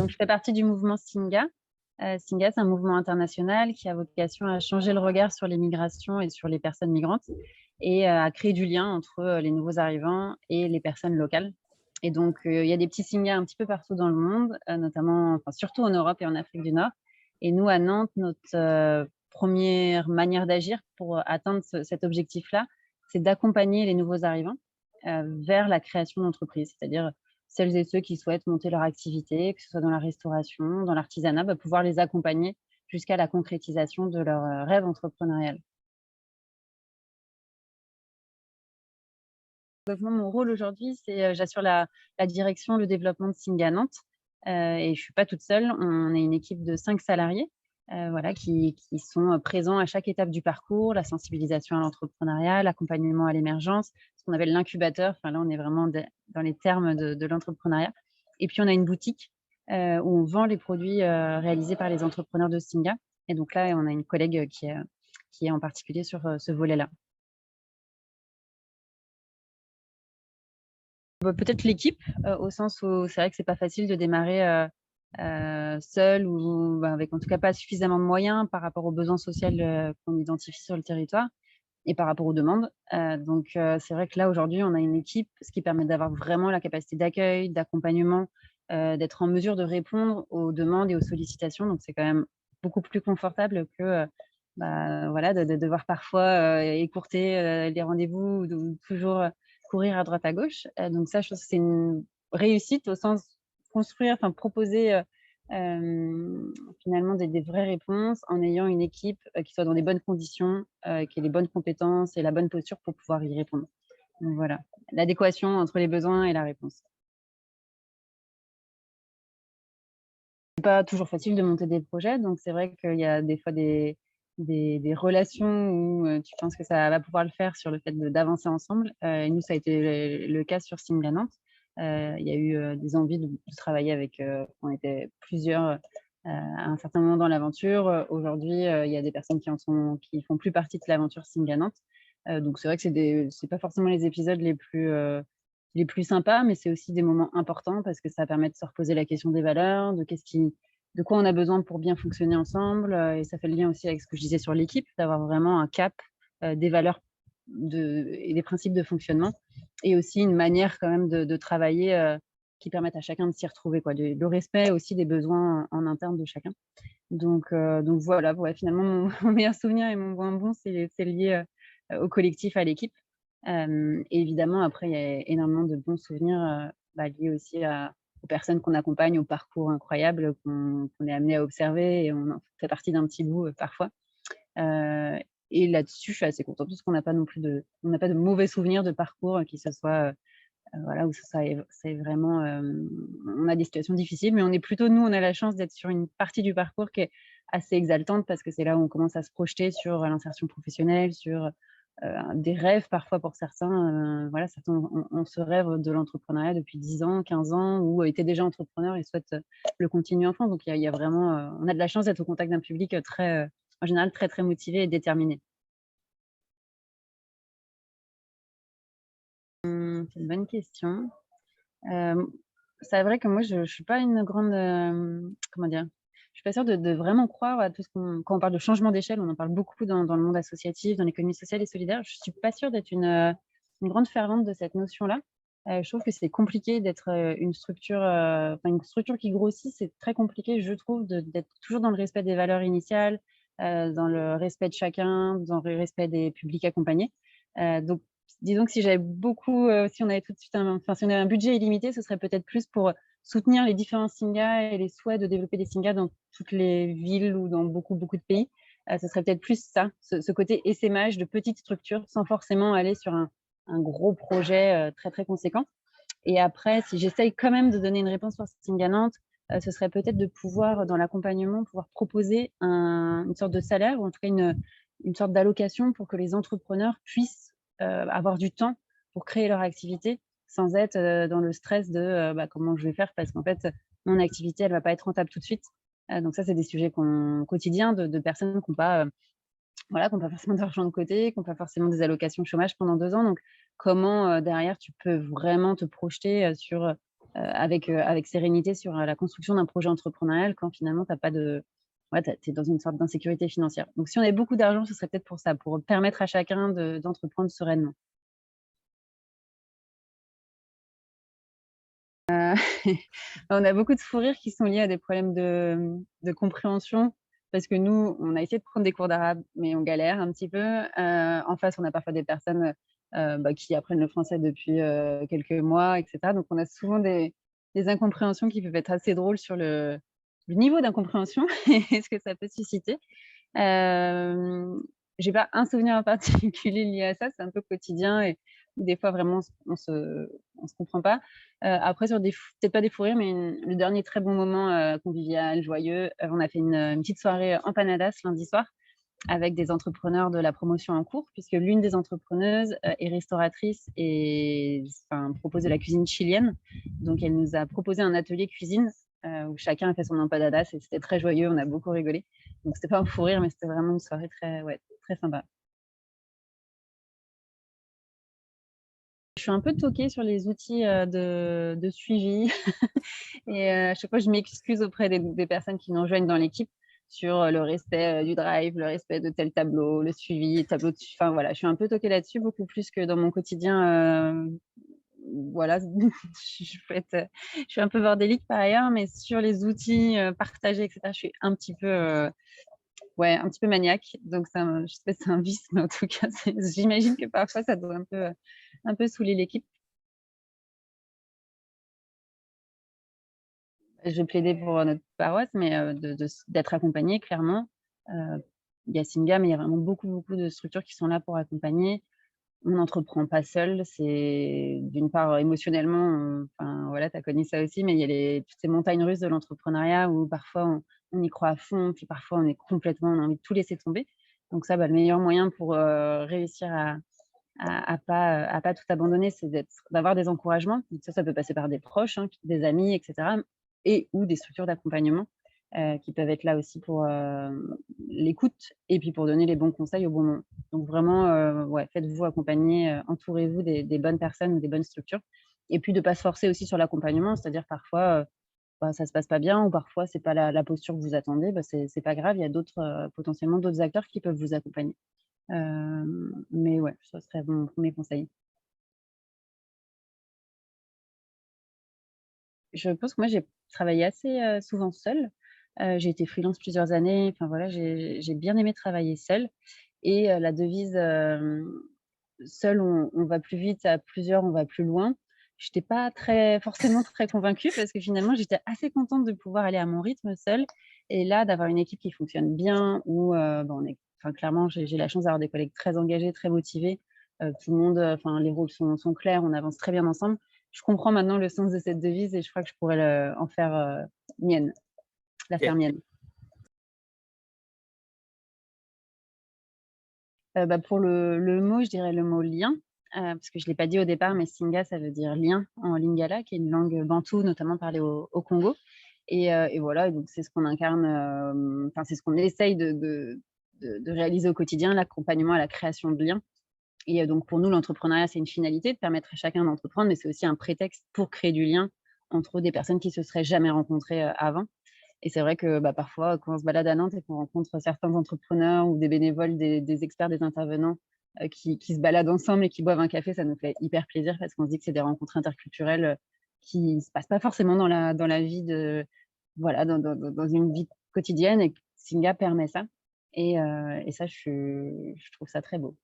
Donc, je fais partie du mouvement Singa. Singa, c'est un mouvement international qui a vocation à changer le regard sur les migrations et sur les personnes migrantes et à créer du lien entre les nouveaux arrivants et les personnes locales. Et donc, il y a des petits Singa un petit peu partout dans le monde, notamment, enfin, surtout en Europe et en Afrique du Nord. Et nous, à Nantes, notre première manière d'agir pour atteindre cet objectif-là, c'est d'accompagner les nouveaux arrivants vers la création d'entreprises, c'est-à-dire celles et ceux qui souhaitent monter leur activité, que ce soit dans la restauration, dans l'artisanat, pouvoir les accompagner jusqu'à la concrétisation de leur rêve entrepreneurial. Mon rôle aujourd'hui, c'est j'assure la direction, le développement de Singa Nantes et je ne suis pas toute seule. On est une équipe de 5 salariés voilà, qui sont présents à chaque étape du parcours, la sensibilisation à l'entrepreneuriat, l'accompagnement à l'émergence, ce qu'on appelle l'incubateur. Enfin, là, on est vraiment dans les termes de l'entrepreneuriat. Et puis, on a une boutique où on vend les produits réalisés par les entrepreneurs de Singa. Et donc là, on a une collègue qui est en particulier sur ce volet-là. Peut-être l'équipe, au sens où c'est vrai que c'est pas facile de démarrer, seul ou avec en tout cas pas suffisamment de moyens par rapport aux besoins social, qu'on identifie sur le territoire et par rapport aux demandes. Donc c'est vrai que là, aujourd'hui, on a une équipe, ce qui permet d'avoir vraiment la capacité d'accueil, d'accompagnement, d'être en mesure de répondre aux demandes et aux sollicitations. Donc c'est quand même beaucoup plus confortable que, voilà, de devoir parfois, écourter, les rendez-vous ou de toujours, courir à droite à gauche. Donc ça, je pense que c'est une réussite au sens construire, enfin proposer, finalement des vraies réponses en ayant une équipe, qui soit dans les bonnes conditions, qui ait les bonnes compétences et la bonne posture pour pouvoir y répondre. Donc voilà, l'adéquation entre les besoins et la réponse. C'est pas toujours facile de monter des projets, donc c'est vrai qu'il y a des fois des relations où, tu penses que ça va pouvoir le faire sur le fait d'avancer ensemble, et nous ça a été le cas sur Singa Nantes. Il y a eu, des envies de travailler avec, on était plusieurs, à un certain moment dans l'aventure. Aujourd'hui, il y a des personnes qui font plus partie de l'aventure Singa Nantes. Donc c'est vrai que c'est pas forcément les épisodes les plus sympas, mais c'est aussi des moments importants parce que ça permet de se reposer la question des valeurs, de quoi on a besoin pour bien fonctionner ensemble, et ça fait le lien aussi avec ce que je disais sur l'équipe, d'avoir vraiment un cap, des valeurs et des principes de fonctionnement et aussi une manière quand même de travailler, qui permettent à chacun de s'y retrouver, quoi. Le respect aussi des besoins en interne de chacun. Donc voilà, ouais, finalement mon mon meilleur souvenir et mon moins bon, c'est lié, au collectif, à l'équipe. Et évidemment après il y a énormément de bons souvenirs, liés aussi aux personnes qu'on accompagne, au parcours incroyable qu'on est amené à observer et on en fait partie d'un petit bout, parfois. Heu et là-dessus, je suis assez contente parce qu'on n'a pas non plus on n'a pas de mauvais souvenirs de parcours, qui se soit, voilà, où c'est vraiment, on a des situations difficiles, mais on est plutôt nous, on a la chance d'être sur une partie du parcours qui est assez exaltante parce que c'est là où on commence à se projeter sur l'insertion professionnelle, sur, des rêves parfois pour certains, voilà, certains ont ce rêve de l'entrepreneuriat depuis 10 ans, 15 ans ou étaient déjà entrepreneurs et souhaitent, le continuer en France. Donc il y a vraiment, on a de la chance d'être au contact d'un public, très, en général très, très motivé et déterminé. C'est une bonne question. Hem, c'est vrai que moi je suis pas une grande, comment dire? Je suis pas sûre de vraiment croire à tout ce qu'on quand on parle de changement d'échelle, on en parle beaucoup dans le monde associatif, dans l'économie sociale et solidaire. Je suis pas sûre d'être une grande fervente de cette notion-là. Je trouve que c'est compliqué d'être, une structure, enfin une structure qui grossit, c'est très compliqué, je trouve, d'être toujours dans le respect des valeurs initiales, dans le respect de chacun, dans le respect des publics accompagnés. Donc disons que si j'avais beaucoup, si on avait tout de suite enfin, si on avait un budget illimité, ce serait peut-être plus pour soutenir les différents Singa et les souhaits de développer des Singa dans toutes les villes ou dans beaucoup, beaucoup de pays. Ce serait peut-être plus ça, ce côté essaimage de petites structures sans forcément aller sur un gros projet, très, très conséquent. Et après, si j'essaye quand même de donner une réponse sur Singa Nantes, ce serait peut-être de pouvoir, dans l'accompagnement, pouvoir proposer une sorte de salaire ou en tout cas une sorte d'allocation pour que les entrepreneurs puissent, avoir du temps pour créer leur activité sans être, dans le stress de, comment je vais faire parce qu'en fait, mon activité, elle va pas être rentable tout de suite. Donc ça, c'est des sujets quotidiens de personnes qui ont pas, voilà, qui ont pas forcément d'argent de côté, qui ont pas forcément des allocations chômage pendant 2 ans. Donc comment, derrière tu peux vraiment te projeter, sur, avec sérénité sur la construction d'un projet entrepreneurial quand finalement tu pas de ouais, tu es dans une sorte d'insécurité financière. Donc si on avait beaucoup d'argent, ce serait peut-être pour ça, pour permettre à chacun d'entreprendre sereinement. On a beaucoup de fous rires qui sont liés à des problèmes de compréhension parce que nous, on a essayé de prendre des cours d'arabe, mais on galère un petit peu. En face, on a parfois des personnes, qui apprennent le français depuis, quelques mois et cetera. Donc on a souvent des incompréhensions qui peuvent être assez drôles sur le niveau d'incompréhension et ce que ça peut susciter. Hem, j'ai pas un souvenir en particulier lié à ça, c'est un peu quotidien et des fois vraiment on se comprend pas. Après sur des fou peut-être pas des fous rires, mais le dernier très bon moment, convivial, joyeux, on a fait une petite soirée empanadas lundi soir avec des entrepreneurs de la promotion en cours, puisque l'une des entrepreneuses, est restauratrice et enfin propose de la cuisine chilienne. Donc elle nous a proposé un atelier cuisine, où chacun a fait son empanadas et c'était très joyeux, on a beaucoup rigolé. Donc c'était pas un fou rire, mais c'était vraiment une soirée très ouais, très sympa. Je suis un peu toquée sur les outils, de suivi et à chaque fois je m'excuse auprès des personnes qui nous rejoignent dans l'équipe sur, le respect, du drive, le respect de tel tableau, le suivi, tableau de enfin voilà, je suis un peu toquée là-dessus, beaucoup plus que dans mon quotidien, voilà, je suis un peu bordélique par ailleurs, mais sur les outils, partagés et cetera, je suis un petit peu, ouais, un petit peu maniaque, donc c'est un je sais pas si c'est un vice, mais en tout cas, j'imagine que parfois ça doit un peu saouler l'équipe. Je plaidais pour, notre paroisse, mais d'être accompagnée clairement. Heu, il y a Singa, mais il y a vraiment beaucoup, beaucoup de structures qui sont là pour accompagner. On n'entreprend pas seul, c'est d'une part, émotionnellement, enfin voilà, tu as connu ça aussi, mais il y a toutes ces montagnes russes de l'entrepreneuriat où parfois on y croit à fond, puis parfois on est complètement on a envie de tout laisser tomber. Donc ça, le meilleur moyen pour, réussir à pas tout abandonner, c'est d'avoir des encouragements. Donc ça peut passer par des proches, hein, des amis et cetera et ou des structures d'accompagnement, qui peuvent être là aussi pour, l'écoute et puis pour donner les bons conseils au bon moment. Donc vraiment, ouais, faites-vous accompagner, entourez-vous des bonnes personnes ou des bonnes structures et puis de pas se forcer aussi sur l'accompagnement. C'est-à-dire parfois, ça se passe pas bien ou parfois c'est pas la posture que vous attendez, c'est pas grave, il y a d'autres, potentiellement d'autres acteurs qui peuvent vous accompagner. Mais ouais, ça serait mon 1er conseil. Je pense que moi, j'ai travaillé assez, souvent seule. J'ai été freelance plusieurs années, enfin voilà, j'ai bien aimé travailler seule et la devise, «Seul on va plus vite, à plusieurs on va plus loin». J'étais pas forcément très convaincue parce que finalement, j'étais assez contente de pouvoir aller à mon rythme seule et là, d'avoir une équipe qui fonctionne bien où, on est enfin clairement, j'ai la chance d'avoir des collègues très engagés, très motivés. Tout le monde, enfin les rôles sont clairs, on avance très bien ensemble. Je comprends maintenant le sens de cette devise et je crois que je pourrais en faire, mienne, la faire Et mienne. Pour le mot, je dirais le mot «lien», parce que je ne l'ai pas dit au départ, mais Singa, ça veut dire «lien» en lingala, qui est une langue bantoue, notamment parlée au Congo et voilà, et donc c'est ce qu'on incarne, enfin, c'est ce qu'on essaye de réaliser au quotidien, l'accompagnement à la création de liens et donc pour nous, l'entrepreneuriat, c'est une finalité de permettre à chacun d'entreprendre, mais c'est aussi un prétexte pour créer du lien entre des personnes qui se seraient jamais rencontrées, avant. Et c'est vrai que, parfois, quand on se balade à Nantes et qu'on rencontre certains entrepreneurs ou des bénévoles, des experts, des intervenants, qui se baladent ensemble et qui boivent un café, ça nous fait hyper plaisir parce qu'on se dit que c'est des rencontres interculturelles, qui ne se passent pas forcément dans la vie de voilà, dans une vie quotidienne et que Singa permet ça et ça je trouve ça très beau.